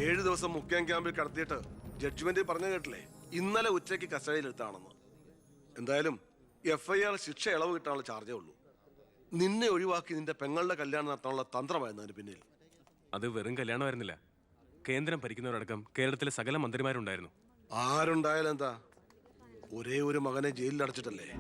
7 ദിവസം മുഖ്യം ക്യാമ്പിൽ കടത്തിയിട്ട് ജഡ്ജ്മെന്റ് പറഞ്ഞു കേട്ടില്ലേ, ഇന്നലെ ഉച്ചയ്ക്ക് കസ്റ്റഡിയിലെടുത്താണെന്ന്. എന്തായാലും FIR ശിക്ഷ ഇളവ് കിട്ടാനുള്ള ചാർജേ ഉള്ളൂ. നിന്നെ ഒഴിവാക്കി നിന്റെ പെങ്ങളുടെ കല്യാണം നടത്താനുള്ള തന്ത്രമായിരുന്നു അതിന് പിന്നിൽ. അത് വെറും കല്യാണമായിരുന്നില്ല. കേന്ദ്രം ഭരിക്കുന്നവരടക്കം കേരളത്തിലെ സകല മന്ത്രിമാരുണ്ടായിരുന്നു. ആരുണ്ടായാലും എന്താ, ഒരേ ഒരു മകനെ ജയിലിൽ അടച്ചിട്ടല്ലേ.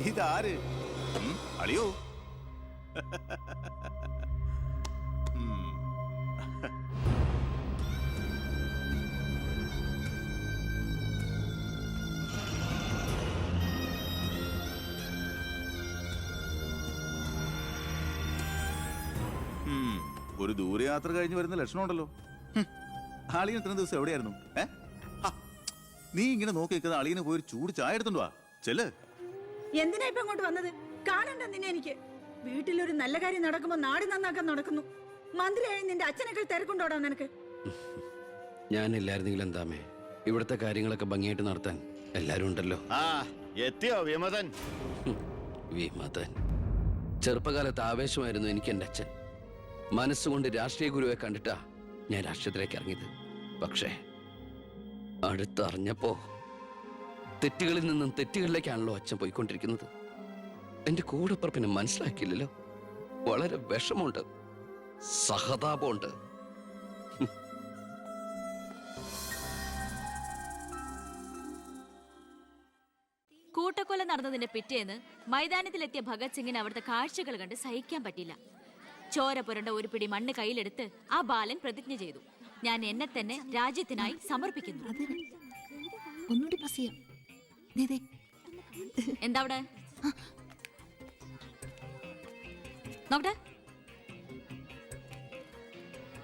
ഇതാര്? അളിയോ? ഒരു ദൂരയാത്ര കഴിഞ്ഞ് വരുന്ന ലക്ഷണമുണ്ടല്ലോ. അളിയൻ ഇത്രയും ദിവസം എവിടെയായിരുന്നു? നീ ഇങ്ങനെ നോക്കി നിൽക്കുന്ന അളിയന് പോയി ഒരു ചൂട് ചായ എടുത്തോണ്ട് വാ. ചെല്ല്. എന്തിനാ ഇപ്പൊ ഇങ്ങോട്ട് വന്നത്? കാണണ്ട നിന്നെ എനിക്ക്. വീട്ടിലൊരു നല്ല കാര്യം നടക്കുമ്പോ നാട് നന്നാക്കാൻ നടക്കുന്നു. മന്ത്രിയായി നിന്റെ അച്ഛനേക്കാൾ തിരക്കുണ്ടോടാ നിനക്ക്? ഞാനില്ലായിരുന്നെങ്കിൽ എന്താമേ, ഇവിടുത്തെ കാര്യങ്ങളൊക്കെ ഭംഗിയായിട്ട് നടത്താൻ എല്ലാരും ഉണ്ടല്ലോ. എത്തിയോ വിമതൻ? വിമതൻ ചെറുപ്പകാലത്ത് ആവേശമായിരുന്നു എനിക്ക് എൻ്റെ അച്ഛൻ. മനസ്സുകൊണ്ട് രാഷ്ട്രീയ ഗുരുവെ കണ്ടിട്ടാ ഞാൻ രാഷ്ട്രീയത്തിലേക്ക് ഇറങ്ങിയത്. പക്ഷേ അടുത്തറിഞ്ഞപ്പോ തെറ്റുകളിൽ നിന്നും തെറ്റുകളിലേക്കാണല്ലോ അച്ഛൻ പോയിക്കൊണ്ടിരിക്കുന്നത്. എന്റെ കൂടെപ്പുറപ്പിനെ മനസ്സിലാക്കിയില്ലല്ലോ. വളരെ വിഷമമുണ്ട്, സഹതാപമുണ്ട്. കൂട്ടക്കൊല നടന്നതിന്റെ പിറ്റേന്ന് മൈതാനത്തിലെത്തിയ ഭഗത് സിംഗിന് അവിടുത്തെ കാഴ്ചകൾ കണ്ട് സഹിക്കാൻ പറ്റില്ല. ചോര പുരണ്ട ഒരു പിടി മണ്ണ് കയ്യിലെടുത്ത് ആ ബാലൻ പ്രതിജ്ഞ ചെയ്തു, ഞാൻ എന്നെ തന്നെ രാജ്യത്തിനായി സമർപ്പിക്കുന്നു. എന്താ അവിടെ നോക്കട്ടെ,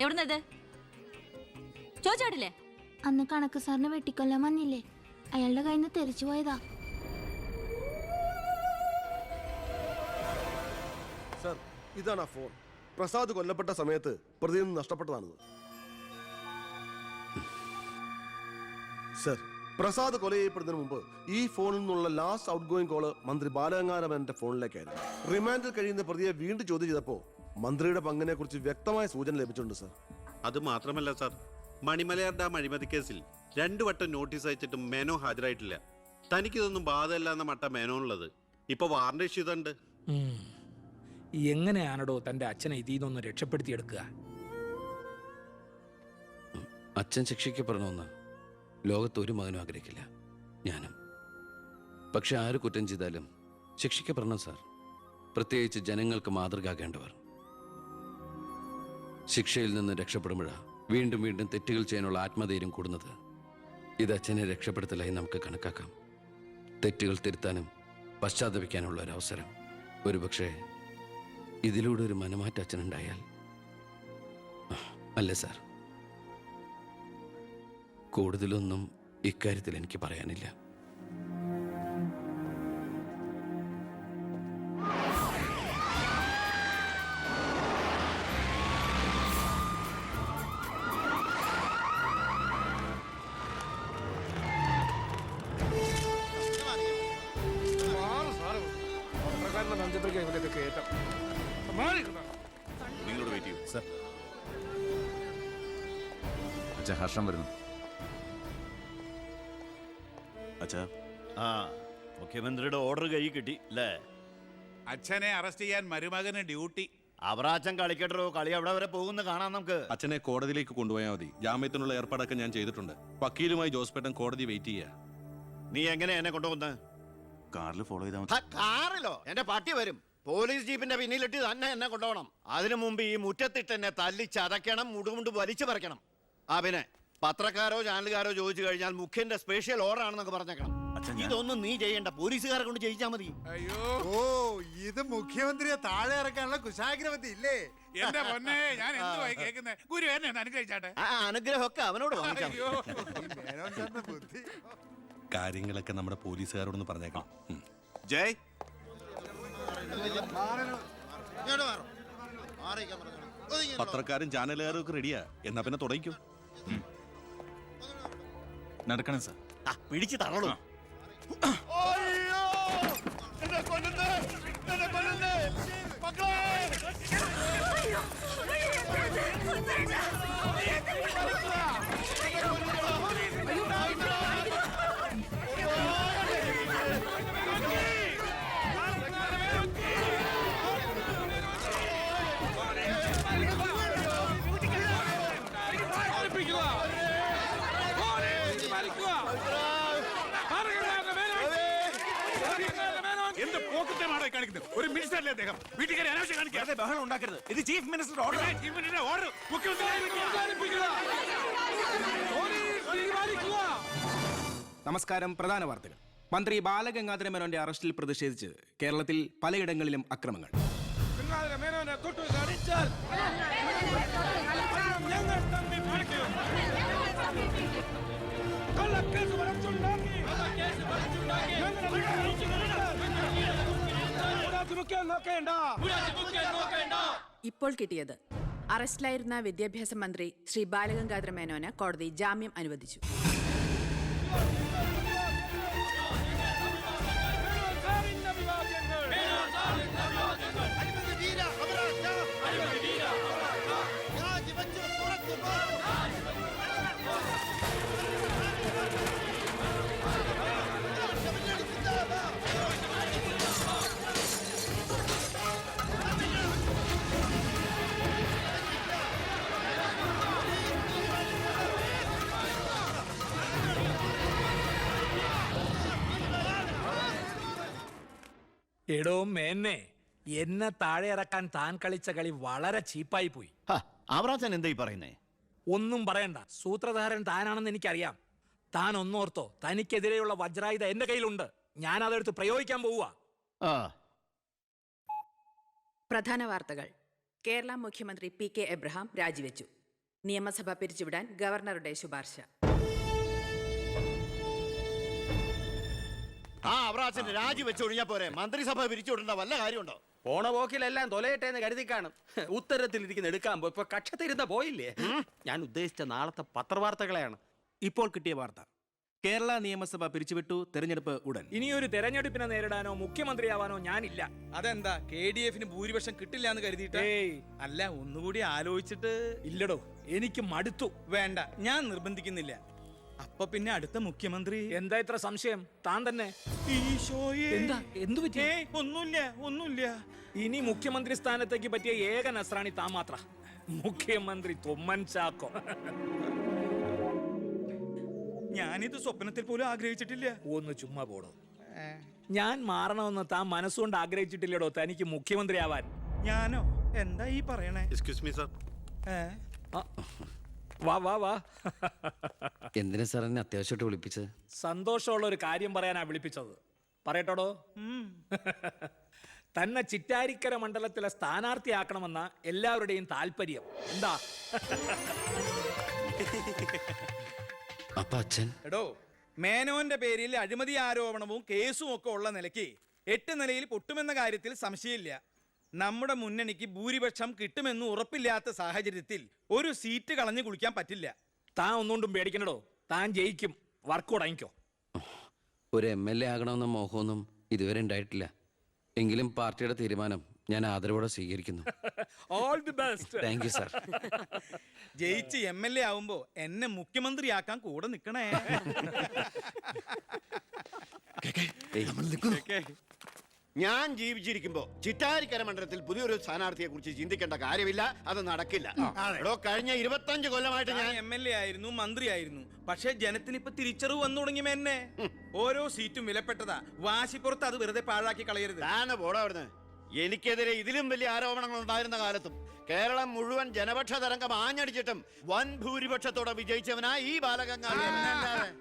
എവിടുന്നത് ചോദിച്ചാടില്ലേ? അന്ന് കണക്ക് സാറിനെ വെട്ടിക്കൊല്ലാൻ വന്നില്ലേ, അയാളുടെ കയ്യിൽ നിന്ന് തെറിച്ചു പോയതാ. സർ, ഇതാണ് ആ ഫോൺ. പ്രസാദ് കൊല്ലപ്പെട്ട സമയത്ത് പ്രതിയിൽ നിന്ന് നഷ്ടപ്പെട്ടതാണിത്. സർ, പ്രസാദ് കൊല ചെയ്യപ്പെടുന്നതിന് മുമ്പ് ഈ ഫോണിൽ നിന്നുള്ള ലാസ്റ്റ് ഔട്ട് ഗോയിങ് കോള് മന്ത്രി ബാലഗംഗാധരന്റെ ഫോണിലേക്കായിരുന്നു. റിമാൻഡിൽ കഴിയുന്ന പ്രതിയെ വീണ്ടും ചോദ്യം ചെയ്തപ്പോ മന്ത്രിയുടെ പങ്കിനെ കുറിച്ച് വ്യക്തമായ സൂചന ലഭിച്ചിട്ടുണ്ട് സർ. അത് മാത്രമല്ല സർ, മണിമലയാർ ഡാം അഴിമതി കേസിൽ 2 വട്ടം നോട്ടീസ് അയച്ചിട്ടും മേനോ ഹാജരായിട്ടില്ല. തനിക്കിതൊന്നും ബാധമല്ല എന്ന മട്ട മേനോനുള്ളത്. ഇപ്പൊ വാറണ്ട് ഇഷ്യൂ ഉണ്ട്. എങ്ങനെയാണോ തന്റെ അച്ഛനെ ഇതിൽ നിന്നൊന്ന് രക്ഷപ്പെടുത്തിയെടുക്കുക? അച്ഛൻ ശിക്ഷിക്കപ്പെടണമെന്ന് ലോകത്ത് ഒരു മകനും ആഗ്രഹിക്കില്ല, ഞാനും. പക്ഷെ ആര് കുറ്റം ചെയ്താലും ശിക്ഷിക്കപ്പെടണം സാർ, പ്രത്യേകിച്ച് ജനങ്ങൾക്ക് മാതൃകയാകേണ്ടവർ. ശിക്ഷയിൽ നിന്ന് രക്ഷപ്പെടുമ്പോഴാണ് വീണ്ടും വീണ്ടും തെറ്റുകൾ ചെയ്യാനുള്ള ആത്മധൈര്യം കൂടുന്നത്. ഇത് അച്ഛനെ രക്ഷപ്പെടുത്തലായി നമുക്ക് കണക്കാക്കാം. തെറ്റുകൾ തിരുത്താനും പശ്ചാത്തപിക്കാനുള്ള ഒരു അവസരം. ഒരുപക്ഷെ ഇതിലൂടെ ഒരു മനമാറ്റ അച്ഛനുണ്ടായാൽ. അല്ലേ സാർ? കൂടുതലൊന്നും ഇക്കാര്യത്തിൽ എനിക്ക് പറയാനില്ല. നിങ്ങളോട് വെയിറ്റ് ചെയ്യൂ സർ. അച്ഛാ, ഹർഷം വരുന്നു. അച്ഛാ, മുഖ്യമന്ത്രിയുടെ ഓർഡർ കൈ കിട്ടി അല്ലേ? അച്ഛനെ അറസ്റ്റ് ചെയ്യാൻ മരുമകന് ഡ്യൂട്ടി. അവറാച്ചൻ കളിക്കട്ടോ, കളി അവിടെ വരെ പോകുന്ന കാണാം നമുക്ക്. അച്ഛനെ കോടതിയിലേക്ക് കൊണ്ടുപോയാൽ മതി. ജാമ്യത്തിനുള്ള ഏർപ്പാടൊക്കെ ഞാൻ ചെയ്തിട്ടുണ്ട്. വക്കീലുമായി ജോസ്പേട്ടൻ കോടതി വെയിറ്റ് ചെയ്യാ. നീ എങ്ങനെ എന്നെ കൊണ്ടുപോകുന്നത്? കാറിൽ ഫോളോ ചെയ്താൽ മതി. കാറിലോ? എന്റെ പട്ടി വരും. പോലീസ് ജീപ്പിന്റെ പിന്നിലിട്ട് തന്നെ എന്നെ കൊണ്ടുപോകണം. അതിനു മുമ്പ് ഈ മുറ്റത്തിട്ട് എന്നെ തല്ലി ചതയ്ക്കണം, മുടുമുണ്ട് വലിച്ചു പറിക്കണം. പിന്നെ പത്രക്കാരോ ചാനലുകാരോ ചോദിച്ചു കഴിഞ്ഞാൽ മുഖ്യന്റെ സ്പെഷ്യൽ ഓർഡർ ആണെന്നൊക്കെ പറഞ്ഞേക്കണം. ഇതൊന്നും നീ ചെയ്യണ്ട, പോലീസുകാരെ കൊണ്ട് ചെയ്യിച്ചാൽ മതി. അയ്യോ, ഓ, ഇത് മുഖ്യമന്ത്രിയെ താഴെ ഇറക്കാനുള്ള കുശാഗ്രവതി ഇല്ലേ? എന്റെ പൊന്നെ, ഞാൻ എന്തുവായി കേൾക്കുന്നേ? ഗുരു എന്നെ ഒന്ന് അനുഗ്രഹിച്ചാട്ടെ. അനുഗ്രഹമൊക്കെ അവനോട് വാങ്ങിച്ചാൽ ബുദ്ധി. കാര്യങ്ങളൊക്കെ നമ്മുടെ പോലീസുകാരോടൊന്ന് പറഞ്ഞേക്കാം. ജയ്, പത്രക്കാരും ചാനലുകാരും ഒക്കെ റെഡിയാ. എന്നാ പിന്നെ തുടങ്ങിക്കോ. നടക്കണം സാർ. പിടിച്ചു തള്ളണോ? എന്ത് പോക്കറ്റമാണ് കാണിക്കുന്നത്? ഒരു മിനിസ്റ്ററല്ലേ അദ്ദേഹം? വീട്ടിൽ കയറി അനാവശ്യം കാണിക്കാതെ ബഹളം ഉണ്ടാക്കരുത്. ഇത് ചീഫ് മിനിസ്റ്ററുടെ ഓർഡർ. ചീഫ് മിനിസ്റ്ററുടെ ഓർഡർ. നമസ്കാരം. പ്രധാന വാർത്തകൾ. മന്ത്രി ബാലഗംഗാധര മേനോന്റെ അറസ്റ്റിൽ പ്രതിഷേധിച്ച് കേരളത്തിൽ പലയിടങ്ങളിലും അക്രമങ്ങൾ. ഇപ്പോൾ കിട്ടിയത് അറസ്റ്റിലായിരുന്ന വിദ്യാഭ്യാസ മന്ത്രി ശ്രീ ബാലഗംഗാധര മേനോന് കോടതി ജാമ്യം അനുവദിച്ചു. എടോ മേന്നെ, എന്നെ താഴെ ഇറക്കാൻ താൻ കളിച്ച കളി വളരെ ചീപ്പായി പോയി. ആവറാച്ചൻ എന്താ ഈ പറയുന്നേ? ഒന്നും പറയണ്ട. സൂത്രധാരൻ താനാണെന്ന് എനിക്കറിയാം. താൻ ഒന്നോർത്തോ, തനിക്കെതിരെയുള്ള വജ്രായുധ എന്റെ കയ്യിലുണ്ട്. ഞാൻ അതെടുത്ത് പ്രയോഗിക്കാൻ പോവുക. പ്രധാന വാർത്തകൾ. കേരള മുഖ്യമന്ത്രി PK എബ്രഹാം രാജിവെച്ചു. നിയമസഭ പിരിച്ചുവിടാൻ ഗവർണറുടെ ശുപാർശ. അവറാച്ചൻ രാജിവെച്ച് ഒഴിഞ്ഞാ പോരെ? മന്ത്രിസഭ പിരിച്ചുവിടേണ്ട വല്ല കാര്യമുണ്ടോ? പോണ പോക്കിലെല്ലാം തൊലയട്ടെ എന്ന് കരുതി കാണും. ഉത്തരത്തിലിരിക്കുന്ന എടുക്കാൻ പോയി ഇപ്പൊ കക്ഷത്തിരുന്ന പോയില്ലേ? ഞാൻ ഉദ്ദേശിച്ച നാളത്തെ പത്രവാർത്തകളെയാണ്. ഇപ്പോൾ കിട്ടിയ വാർത്ത. കേരള നിയമസഭ പിരിച്ചുവിട്ടു. തെരഞ്ഞെടുപ്പ് ഉടൻ. ഇനിയൊരു തെരഞ്ഞെടുപ്പിനെ നേരിടാനോ മുഖ്യമന്ത്രിയാവാനോ ഞാനില്ല. അതെന്താ? KDF ഭൂരിപക്ഷം കിട്ടില്ല എന്ന് കരുതിയിട്ട്? അല്ല, ഒന്നുകൂടി ആലോചിച്ചിട്ട്. ഇല്ലടോ, എനിക്ക് മടുത്തു. വേണ്ട, ഞാൻ നിർബന്ധിക്കുന്നില്ല. അപ്പൊ പിന്നെ അടുത്ത മുഖ്യമന്ത്രി എന്താ ഇത്ര സംശയം? താൻ തന്നെ. എന്താ? എന്തു പറ്റി? ഒന്നുമില്ല. ഇനി മുഖ്യമന്ത്രി സ്ഥാനത്തേക്ക് പറ്റിയ ഏക നസ്രാണി താൻ മാത്ര. മുഖ്യമന്ത്രി തൊമ്മൻ ചാക്കോ. ഞാനിത് സ്വപ്നത്തിൽ പോലും ആഗ്രഹിച്ചിട്ടില്ല. ഒന്ന് ചുമ്മാ പോടോ. ഞാൻ മാറണമെന്ന് താൻ മനസ്സുകൊണ്ട് ആഗ്രഹിച്ചിട്ടില്ലടോ തനിക്ക് മുഖ്യമന്ത്രി ആവാൻ. ഞാനോ? എന്താ ഈ പറയണേ? Excuse me sir. വാ വാ വാ. എന്തിനാ സാർ എന്നെ അത്യാവശ്യമായിട്ട് വിളിപ്പിച്ചത്? സന്തോഷമുള്ള ഒരു കാര്യം പറയാനാ വിളിപ്പിച്ചത്. പറയട്ടോടോ. തന്നെ ചിറ്റാരിക്കര മണ്ഡലത്തിലെ സ്ഥാനാർത്ഥിയാക്കണമെന്ന എല്ലാവരുടെയും താല്പര്യം. എന്താ? അപ്പൊ അച്ഛൻ? എടോ, മേനോന്റെ പേരിൽ അഴിമതി ആരോപണവും കേസും ഒക്കെ ഉള്ള നിലയ്ക്ക് 8 നിലയിൽ പൊട്ടുമെന്ന കാര്യത്തിൽ സംശയമില്ല. നമ്മുടെ മുന്നണിക്ക് ഭൂരിപക്ഷം കിട്ടുമെന്ന് ഉറപ്പില്ലാത്ത സാഹചര്യത്തിൽ ഒരു സീറ്റ് കളഞ്ഞു കുളിക്കാൻ പറ്റില്ല. താൻ ഒന്നുകൊണ്ടും പേടിക്കണടോ. താൻ ജയിക്കും. വർക്ക് തുടങ്ങിക്കോ. ഒരു MLA ആകണമെന്ന മോഹമൊന്നും ഇതുവരെ ഉണ്ടായിട്ടില്ല. എങ്കിലും പാർട്ടിയുടെ തീരുമാനം ഞാൻ ആദരവോടെ സ്വീകരിക്കുന്നു. All the best. Thank you sir. ജയിച്ച് MLA ആവുമ്പോ എന്നെ മുഖ്യമന്ത്രിയാക്കാൻ കൂടെ നിൽക്കണേ. ഞാൻ ജീവിച്ചിരിക്കുമ്പോ ചിറ്റാരിക്കര മണ്ഡലത്തിൽ പുതിയൊരു സ്ഥാനാർത്ഥിയെ കുറിച്ച് ചിന്തിക്കേണ്ട കാര്യമില്ല. അത് നടക്കില്ല. കഴിഞ്ഞ 25 കൊല്ലമായിട്ട് ഞാൻ MLA ആയിരുന്നു, മന്ത്രിയായിരുന്നു. പക്ഷേ ജനത്തിന് ഇപ്പൊ തിരിച്ചറിവ് വന്നു തുടങ്ങി. എന്നെ ഓരോ സീറ്റും വിലപ്പെട്ടതാ. വാശിപ്പുറത്ത് അത് വെറുതെ പാഴാക്കി കളയരുത്. താനെ പോടാ അവിടുന്ന്. എനിക്കെതിരെ ഇതിലും വലിയ ആരോപണങ്ങൾ ഉണ്ടായിരുന്ന കാലത്തും കേരളം മുഴുവൻ ജനപക്ഷ തരംഗം ആഞ്ഞടിച്ചിട്ടും വൻ ഭൂരിപക്ഷത്തോടെ വിജയിച്ചവനാ ഈ ബാലഗംഗാധരൻ.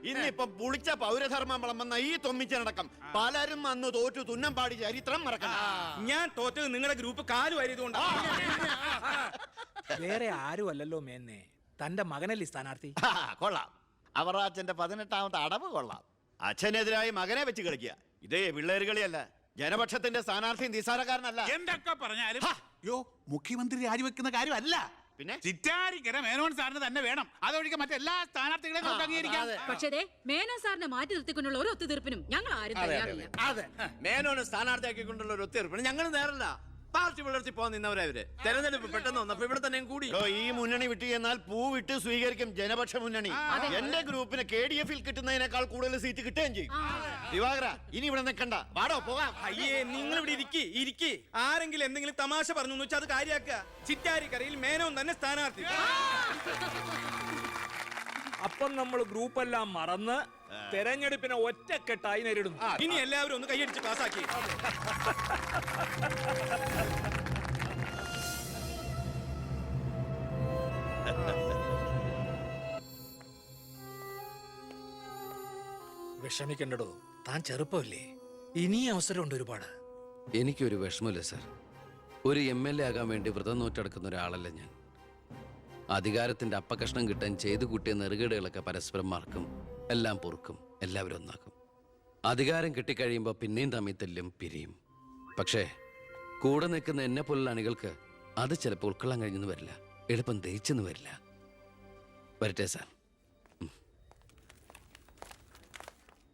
ഇന്നിപ്പം പുളിച്ച പൗരധർമ്മം വിളമ്പുന്ന ഈ തൊമ്മിച്ചടക്കം പലരും അന്ന് തോറ്റു തുന്നം പാടി ചരിത്രം മറക്കണം. ഞാൻ തോറ്റത് നിങ്ങളുടെ ഗ്രൂപ്പ് കാലുവായതുകൊണ്ടാണ്. വേറെ ആരും അല്ലല്ലോ മേന്നെ, തന്റെ മകനല്ലേ സ്ഥാനാർത്ഥി. കൊള്ളാം. അവറാച്ചന്റെ 18ാമത്തെ അടവ് കൊള്ളാം. അച്ഛനെതിരായി മകനെ വെച്ച് കളിക്കുക. ഇതേ പിള്ളേര് കളിയല്ല. ജനപക്ഷത്തിന്റെ സ്ഥാനാർത്ഥി നിസ്സാരക്കാരനല്ല. എന്തൊക്കെ പറഞ്ഞാലും യോ മുഖ്യമന്ത്രി രാജിവെക്കുന്ന കാര്യമല്ല. പിന്നെ ചിറ്റാരിക്കര മേനോൻ സാറിന് തന്നെ വേണം. അതൊഴികെ മറ്റെല്ലാ സ്ഥാനാർത്ഥികളെയും നമുക്ക് അംഗീകരിക്കാം. പക്ഷേ മേനോ സാറിനെ മാറ്റി നിർത്തിക്കൊണ്ടുള്ള ഒരു ഒത്തുതീർപ്പിനും ഞങ്ങൾ ആരും തയ്യാറില്ല. അതെ, മേനോനെ സ്ഥാനാർത്ഥിയാക്കിക്കൊണ്ടുള്ള ഒരു ഒത്തുതീർപ്പിന് ഞങ്ങൾ നേരല്ല. പാർട്ടി പുലർത്തി പോകാൻ നിന്നവരവര് തെരഞ്ഞെടുപ്പ് പെട്ടെന്ന് വന്നപ്പോ ഇവിടെ തന്നെ കൂടി. ഈ മുന്നണി വിട്ട് എന്നാൽ പൂ വിട്ട് സ്വീകരിക്കും ജനപക്ഷ മുന്നണി. എന്റെ ഗ്രൂപ്പിന് KDF-ൽ കിട്ടുന്നതിനേക്കാൾ കൂടുതൽ സീറ്റ് കിട്ടുകയും ചെയ്യും. ദിവാകര, ഇനി ഇവിടെ നിൽക്കണ്ട, വാടോ പോകാം. അയ്യേ, നിങ്ങൾ ഇവിടെ ഇരിക്കി. ആരെങ്കിലും എന്തെങ്കിലും തമാശ പറഞ്ഞു എന്ന് വെച്ചാൽ അത് കാര്യാക്കുക. ചിറ്റാരിക്കരയിൽ മേനോൻ തന്നെ സ്ഥാനാർത്ഥി. അപ്പം നമ്മൾ ഗ്രൂപ്പെല്ലാം മറന്ന് തെരഞ്ഞെടുപ്പിനെ ഒറ്റക്കെട്ടായി നേരിടുന്നു. ഇനി എല്ലാവരും ഒന്ന് കൈയടിച്ച് പാസാക്കി. വിഷമിക്കണ്ടടോ, താൻ ചെറുപ്പമല്ലേ, ഇനി അവസരമുണ്ട് ഒരുപാട്. എനിക്കൊരു വിഷമമില്ല സാർ. ഒരു MLA ആകാൻ വേണ്ടി വ്രതം നോറ്റടക്കുന്ന ഒരാളല്ല ഞാൻ. അധികാരത്തിന്റെ അപ്പകഷ്ണം കിട്ടാൻ ചെയ്തു കൂട്ടിയ നെറുകേടുകളൊക്കെ പരസ്പരം മറക്കും, എല്ലാം പൊറുക്കും, എല്ലാവരും ഒന്നാക്കും. അധികാരം കിട്ടിക്കഴിയുമ്പോൾ പിന്നെയും തമ്മിൽ തല്ലും, പിരിയും. പക്ഷേ കൂടെ നിൽക്കുന്ന എന്നെ പോലുള്ള അണികൾക്ക് അത് ചിലപ്പോൾ ഉൾക്കൊള്ളാൻ കഴിഞ്ഞെന്ന് വരില്ല, എളുപ്പം ദഹിച്ചെന്ന് വരില്ല. വരട്ടെ സാർ.